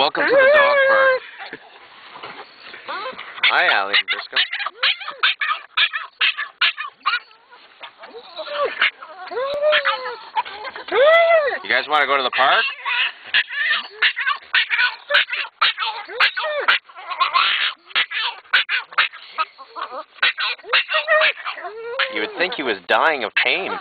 Welcome to the dog park. Hi, Allie and Briscoe. You guys want to go to the park? You would think he was dying of pain.